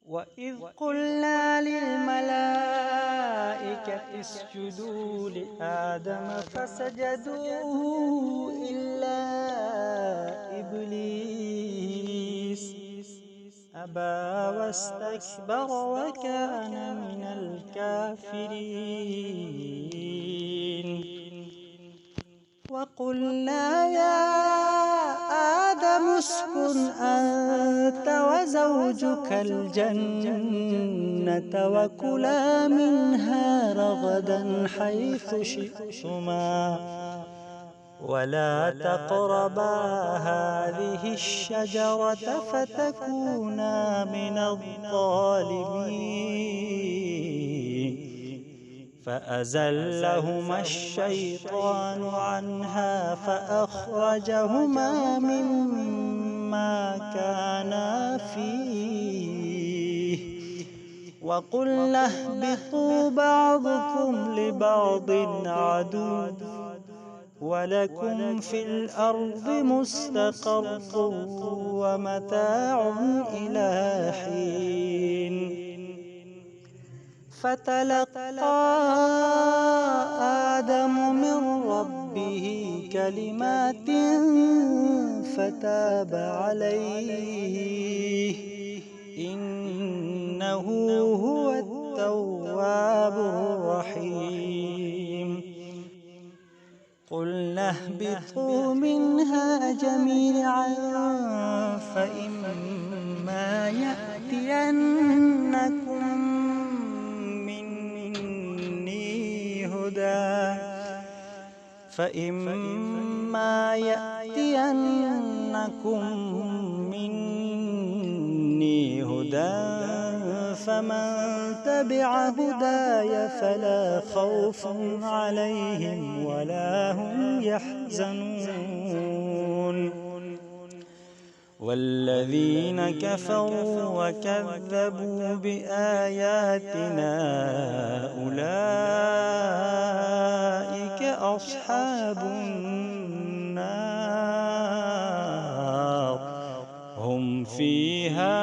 وإذ قلنا للملائكة اسجدوا لآدم فسجدوا إلا إبليس أبى واستكبر وكان من الكافرين. وقلنا يا آدم اسكن أنت وزوجك الجنة وكلا منها رغدا حيث شئتما ولا تقربا هذه الشجرة فتكونا من الظالمين. فأزلهما الشيطان عنها فأخرجهما مما كانا فيه وقلنا اهبطوا بعضكم لبعض عدو ولكم في الأرض مستقر ومتاع إلى حين. فتلقى آدم من ربه كلمات فتاب عليه إنه هو التواب الرحيم. قلنا اهبطوا منها جميعا فإما يأتينكم مني هدى فمن تبع هداي فلا خوف عليهم ولا هم يحزنون. والذين كفروا وكذبوا بآياتنا أولئك أصحاب النار هم فيها